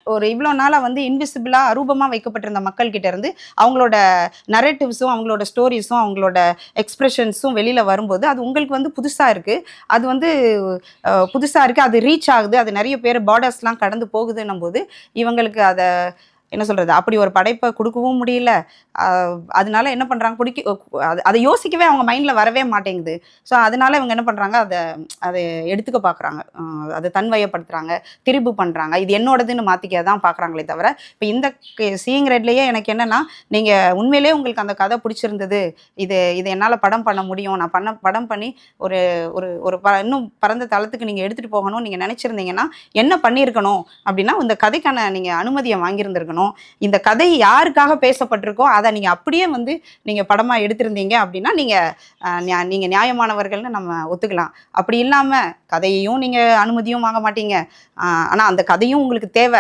ஒரு இவ்வளோ நாளா வந்து இன்விசிபிளா அரூபமா வைக்கப்பட்டிருந்த மக்கள் கிட்ட இருந்து அவங்களோட நரேட்டிவ்ஸும், அவங்களோட ஸ்டோரீஸும், அவங்களோட எக்ஸ்பிரஷன்ஸும் வெளியில வரும்போது, அது உங்களுக்கு வந்து புதுசா இருக்கு. அது வந்து புதுசா இருக்கு. அது ரீச் ஆகுது. அது நெறைய பேர் பார்டர்ஸ்லாம் கடந்து போகுதுன்னும்போது, இவங்களுக்கு அத என்ன சொல்றது? அப்படி ஒரு படைப்ப குடுக்கவும் முடியல. அ அதனால என்ன பண்றாங்க, அத யோசிக்கவே அவங்க மைண்ட்ல வரவே மாட்டேங்குது. ஸோ, அதனால இவங்க என்ன பண்றாங்க, அத எடுத்துக்க பார்க்குறாங்க. அத தன்வயப்படுத்துறாங்க, திரிபு பண்றாங்க. இது என்னோடதுன்னு மாத்திக்க தான் பார்க்குறாங்களே தவிர, இப்ப இந்த சீயிங் ரெட்லயே எனக்கு என்னன்னா, நீங்க உண்மையிலேயே உங்களுக்கு அந்த கதை பிடிச்சிருந்தது. இத என்னால படம் பண்ண முடியும். நான் படம் பண்ணி ஒரு ஒரு ஒரு இன்னும் பரந்த தளத்துக்கு நீங்க எடுத்துட்டு போகணும்னு நீங்க நெனைச்சிருந்தீங்கன்னா, என்ன பண்ணியிருக்கணும் அப்டின்னா, இந்த கதைக்கான நீங்க அனுமதிய வாங்கியிருந்திருக்கணும். இந்த கதை யாருக்காக பேசப்பட்டிருக்கோ, அத நீங்க அப்படியே வந்து நீங்க படமா எடுத்திருந்தீங்க அப்டின்னா, நீங்க நியாயமானவர்கள்னு நம்ம ஒத்துக்கலாம். அப்படி இல்லாம கதையையும் நீங்க அனுமதியும் வாங்க மாட்டீங்க. ஆனா அந்த கதையும் உங்களுக்கு தேவ.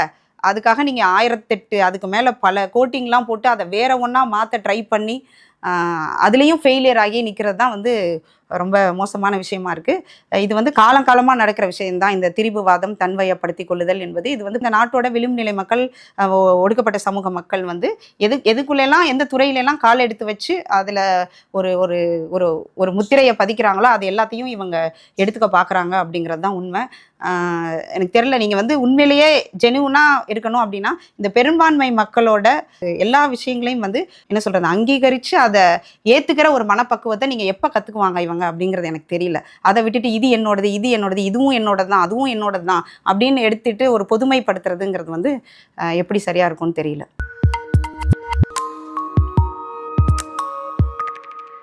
அதுக்காக நீங்க 1008 அதுக்கு மேல பல கோட்டிங்லாம் போட்டு அத வேற ஒண்ணா மாத்த ட்ரை பண்ணி, அ அதுலயும் ஃபெயிலியர் ஆகி நிக்கிறது தான் வந்து ரொம்ப மோசமான விஷயமா இருக்கு. இது வந்து காலங்காலமா நடக்கிற விஷயம் தான். இந்த திரிபுவாதம், தன்வயப்படுத்திக் கொள்ளுதல் என்பது. இது வந்து இந்த நாட்டோட விளிம்பு நிலை மக்கள், ஒடுக்கப்பட்ட சமூக மக்கள் வந்து எதுக்குள்ளலாம் எந்த துறையிலலாம் கால் எடுத்து வச்சு, அதுல ஒரு ஒரு ஒரு ஒரு முத்திரைய பதிக்கிறாங்களோ, அது எல்லாத்தையும் இவங்க எடுத்துக்க பார்க்குறாங்க அப்படிங்கிறது தான் உண்ம. ஆ எனக்கு தெரியல. நீங்க வந்து உண்மையிலேயே ஜென்யூனா இருக்கணும் அப்படின்னா, இந்த பெரும்பான்மை மக்களோட எல்லா விஷயங்களையும் வந்து என்ன சொல்றது, அங்கீகரிச்சு அத ஏத்துக்கிற ஒரு மனப்பக்குவத்த நீங்க எப்ப கத்துக்குவாங்க இவங்க அப்படிங்கிறது எனக்கு தெரியல. அத விட்டுட்டு இது என்னோடது, இது என்னோடது, இதுவும் என்னோடது தான், அதுவும் என்னோடது தான் அப்படின்னு எடுத்துட்டு ஒரு பொதுமைப்படுத்துறதுங்கிறது வந்து எப்படி சரியா இருக்கும்னு தெரியல.